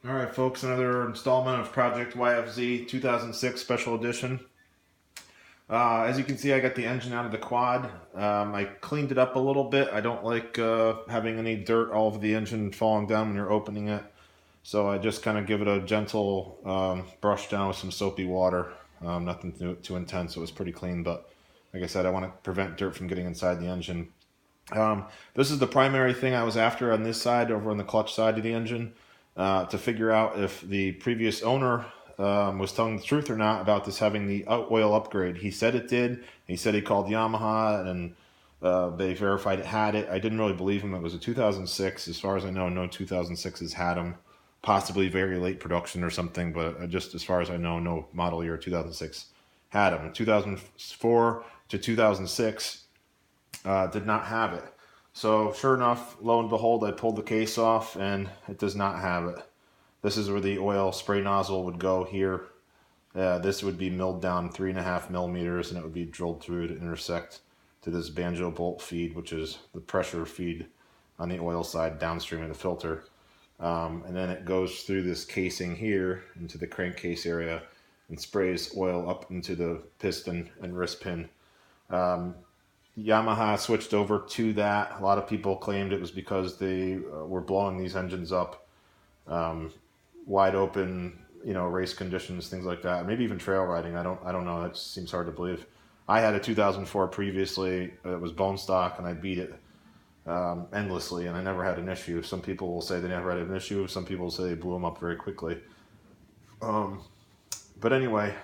All right, folks, another installment of Project YFZ 2006 Special Edition. As you can see, I got the engine out of the quad. I cleaned it up a little bit. I don't like having any dirt all over the engine falling down when you're opening it. So I just kind of give it a gentle brush down with some soapy water. Nothing too intense. It was pretty clean, but like I said, I want to prevent dirt from getting inside the engine. This is the primary thing I was after on this side, over on the clutch side of the engine, to figure out if the previous owner was telling the truth or not about this having the oil upgrade. He said it did. He said he called Yamaha and they verified it had it. I didn't really believe him. It was a 2006. As far as I know, no 2006s had them. Possibly very late production or something, but just as far as I know, no model year 2006 had them. 2004 to 2006 did not have it. So sure enough, lo and behold, I pulled the case off and it does not have it. This is where the oil spray nozzle would go here. This would be milled down 3.5 millimeters and it would be drilled through to intersect to this banjo bolt feed, which is the pressure feed on the oil side downstream of the filter. And then it goes through this casing here into the crankcase area and sprays oil up into the piston and wrist pin. Yamaha switched over to that. A lot of people claimed it was because they were blowing these engines up, wide open, race conditions, things like that. Maybe even trail riding. I don't know. That seems hard to believe. I had a 2004 previously. It was bone stock, and I beat it endlessly, and I never had an issue. Some people will say they never had an issue. Some people will say they blew them up very quickly. But anyway,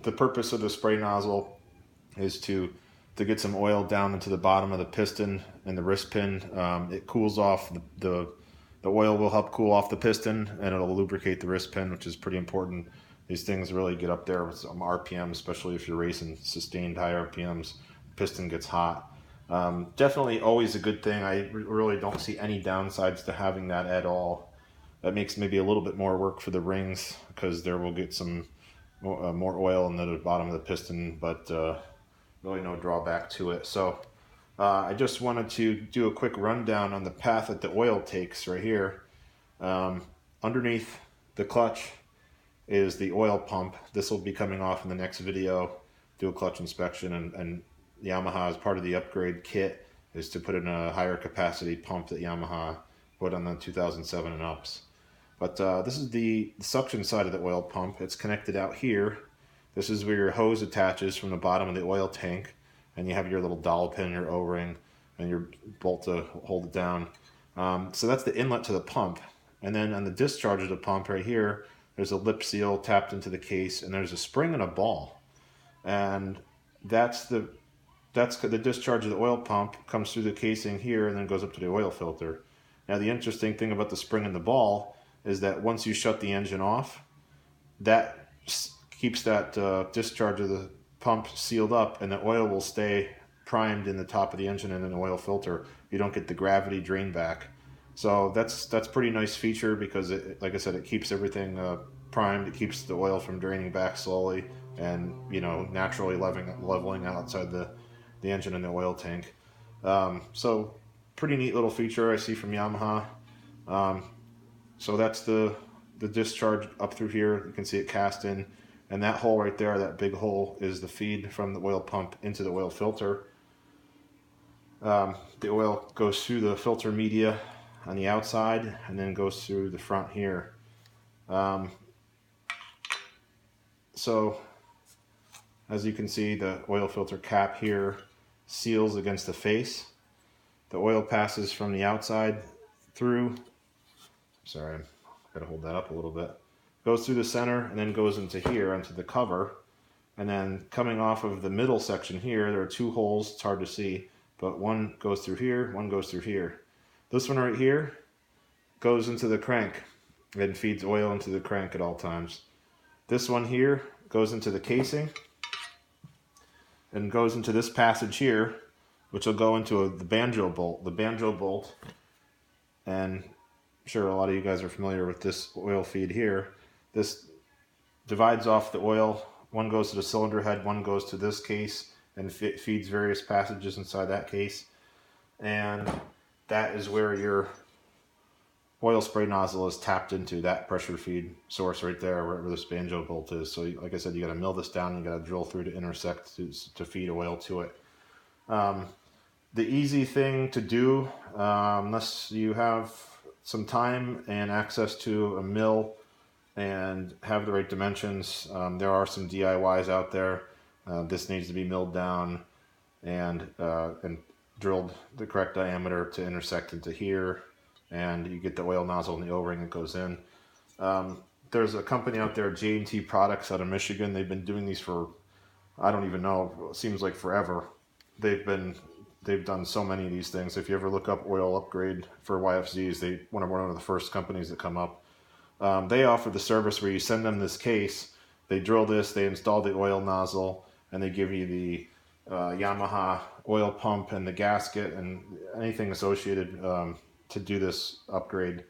the purpose of the spray nozzle is to get some oil down into the bottom of the piston and the wrist pin. It cools off the oil will help cool off the piston, and it'll lubricate the wrist pin, which is pretty important. These things really get up there with some RPM, especially if you're racing sustained high RPMs. Piston gets hot. Definitely always a good thing. I really don't see any downsides to having that at all. That makes maybe a little bit more work for the rings because there will get some more oil in the bottom of the piston, but really no drawback to it. So I just wanted to do a quick rundown on the path that the oil takes right here. Underneath the clutch is the oil pump. This will be coming off in the next video. Do a clutch inspection, and Yamaha, as part of the upgrade kit, is to put in a higher capacity pump that Yamaha put on the 2007 and ups. But this is the suction side of the oil pump. It's connected out here. This is where your hose attaches from the bottom of the oil tank, and you have your little dowel pin, your O-ring, and your bolt to hold it down. So that's the inlet to the pump. And then on the discharge of the pump right here, there's a lip seal tapped into the case, and there's a spring and a ball. And that's the discharge of the oil pump, comes through the casing here and then goes up to the oil filter. Now the interesting thing about the spring and the ball is that once you shut the engine off, that keeps that discharge of the pump sealed up, and the oil will stay primed in the top of the engine and in the oil filter. You don't get the gravity drain back. So that's pretty nice feature because it, like I said, it keeps everything primed. It keeps the oil from draining back slowly and naturally leveling outside the engine and the oil tank. So pretty neat little feature I see from Yamaha. So that's the discharge up through here. You can see it cast in. And that hole right there, that big hole, is the feed from the oil pump into the oil filter. The oil goes through the filter media on the outside and then goes through the front here. So as you can see, the oil filter cap here seals against the face. The oil passes from the outside through. Sorry, I've got to hold that up a little bit. Goes through the center and then goes into here, onto the cover. And then coming off of the middle section here, there are two holes. It's hard to see, but one goes through here, one goes through here. This one right here goes into the crank and feeds oil into the crank at all times. This one here goes into the casing and goes into this passage here, which will go into the banjo bolt. The banjo bolt, and I'm sure a lot of you guys are familiar with this oil feed here. This divides off the oil. One goes to the cylinder head, one goes to this case, and feeds various passages inside that case. And that is where your oil spray nozzle is tapped into that pressure feed source right there, wherever this banjo bolt is. So like I said, you got to mill this down, you got to drill through to intersect to feed oil to it. The easy thing to do, unless you have some time and access to a mill and have the right dimensions, there are some DIYs out there. This needs to be milled down and drilled the correct diameter to intersect into here, and you get the oil nozzle and the O-ring that goes in. There's a company out there, J&T Products out of Michigan. They've been doing these for, I don't even know, it seems like forever. They've done so many of these things. If you ever look up oil upgrade for YFZs, they one of the first companies that come up. They offer the service where you send them this case, they drill this, they install the oil nozzle, and they give you the Yamaha oil pump and the gasket and anything associated to do this upgrade.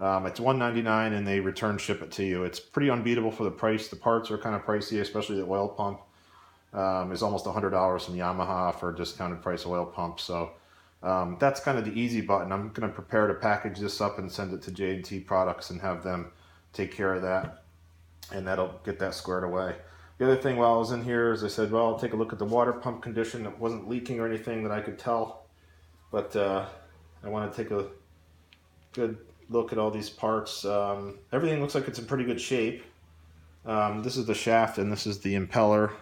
It's $199 and they return ship it to you. It's pretty unbeatable for the price. The parts are kind of pricey, especially the oil pump. Is almost $100 from Yamaha for a discounted price oil pump. So that's kind of the easy button. I'm going to prepare to package this up and send it to J&T Products and have them take care of that, and that'll get that squared away. The other thing while I was in here is I said, well, I'll take a look at the water pump condition. It wasn't leaking or anything that I could tell, but I want to take a good look at all these parts. Everything looks like it's in pretty good shape. This is the shaft and this is the impeller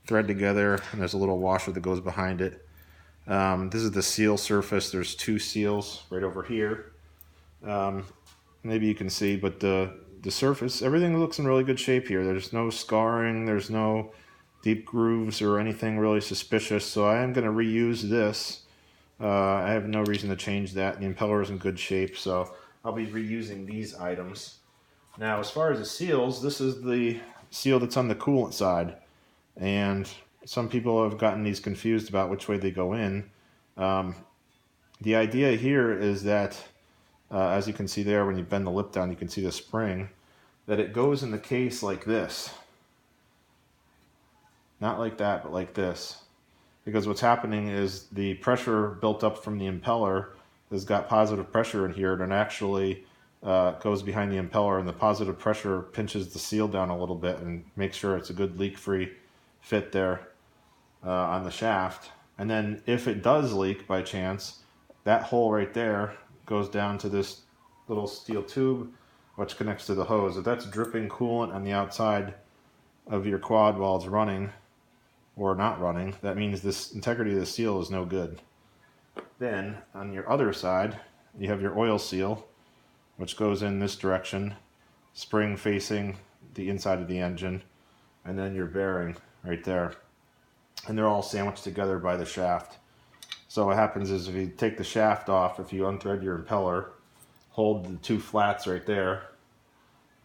thread together, and there's a little washer that goes behind it. This is the seal surface. There's two seals right over here. Maybe you can see, but the surface, everything looks in really good shape here. There's no scarring, there's no deep grooves or anything really suspicious, so I am going to reuse this. I have no reason to change that. The impeller is in good shape, so I'll be reusing these items. Now, as far as the seals, this is the seal that's on the coolant side. And some people have gotten these confused about which way they go in. The idea here is that, as you can see there, when you bend the lip down, you can see the spring, that it goes in the case like this. Not like that, but like this. Because what's happening is the pressure built up from the impeller has got positive pressure in here, and it actually goes behind the impeller, and the positive pressure pinches the seal down a little bit and makes sure it's a good leak-free fit there on the shaft. And then if it does leak by chance, that hole right there goes down to this little steel tube which connects to the hose. If that's dripping coolant on the outside of your quad while it's running or not running, that means this integrity of the seal is no good. Then on your other side you have your oil seal, which goes in this direction, spring facing the inside of the engine, and then your bearing right there, and they're all sandwiched together by the shaft. So what happens is if you take the shaft off, if you unthread your impeller, hold the two flats right there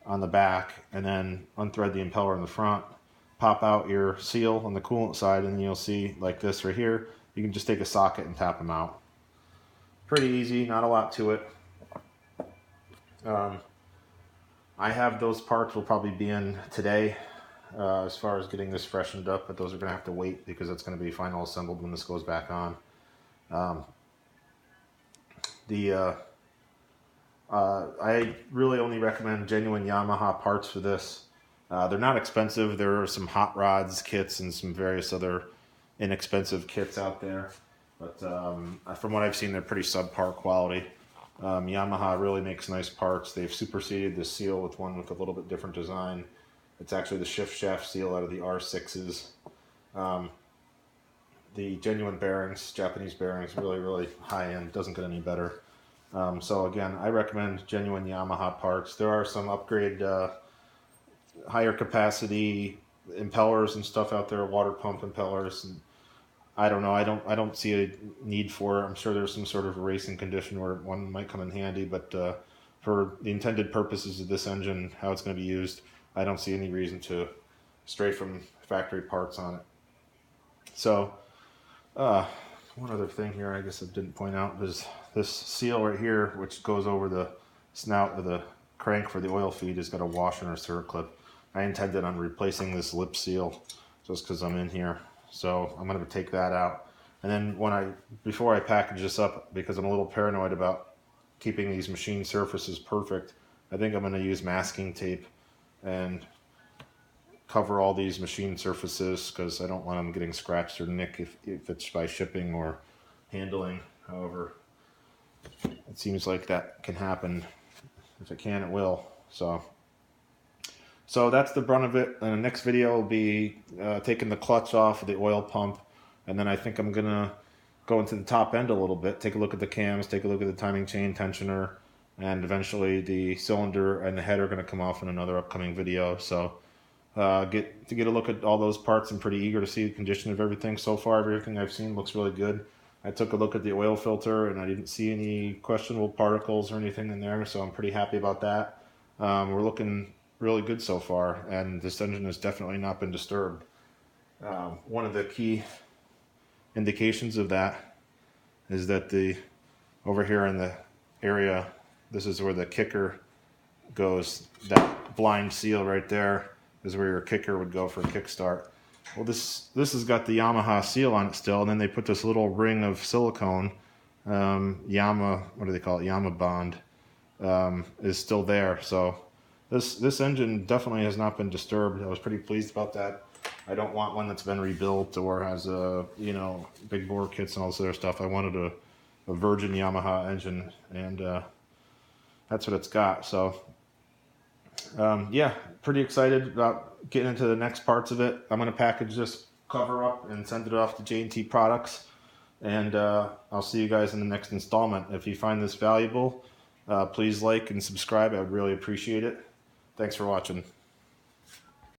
on the back, and then unthread the impeller in the front, pop out your seal on the coolant side, and you'll see like this right here. You can just take a socket and tap them out. Pretty easy, not a lot to it. I have those parts will probably be in today. As far as getting this freshened up, but those are going to have to wait because it's going to be final assembled when this goes back on. I really only recommend genuine Yamaha parts for this. They're not expensive. There are some hot rods kits and some various other inexpensive kits out there, but from what I've seen, they're pretty subpar quality. Yamaha really makes nice parts. They've superseded the seal with one with a little bit different design. It's actually the shift shaft seal out of the R6s. The genuine bearings, Japanese bearings, really high end, doesn't get any better. So again, I recommend genuine Yamaha parts. There are some upgrade higher capacity impellers and stuff out there, water pump impellers. And I don't know, I don't see a need for it. I'm sure there's some sort of racing condition where one might come in handy, but for the intended purposes of this engine, how it's going to be used, I don't see any reason to stray from factory parts on it. So, one other thing here I guess I didn't point out was this seal right here, which goes over the snout of the crank for the oil feed, has got a washer and a circlip. I intended on replacing this lip seal just because I'm in here. So I'm going to take that out. And then before I package this up, because I'm a little paranoid about keeping these machine surfaces perfect, I think I'm going to use masking tape and cover all these machine surfaces, because I don't want them getting scratched or nicked if it's by shipping or handling. However, it seems like that can happen. If it can, it will. So that's the brunt of it. And the next video will be taking the clutch off of the oil pump, and then I think I'm gonna go into the top end a little bit, take a look at the cams, take a look at the timing chain tensioner, and eventually the cylinder and the head are going to come off in another upcoming video. So get a look at all those parts. I'm pretty eager to see the condition of everything. So far, everything I've seen looks really good. I took a look at the oil filter and I didn't see any questionable particles or anything in there, so I'm pretty happy about that. We're looking really good so far, and this engine has definitely not been disturbed. One of the key indications of that is that over here in the area, this is where the kicker goes. That blind seal right there is where your kicker would go for a kickstart. Well, this has got the Yamaha seal on it still, and then they put this little ring of silicone, what do they call it? Yama Bond, is still there. So this engine definitely has not been disturbed. I was pretty pleased about that. I don't want one that's been rebuilt or has big bore kits and all this other stuff. I wanted a virgin Yamaha engine, and that's what it's got. So yeah, pretty excited about getting into the next parts of it. I'm going to package this cover up and send it off to J&T Products, and I'll see you guys in the next installment. If you find this valuable, please like and subscribe. I would really appreciate it. Thanks for watching.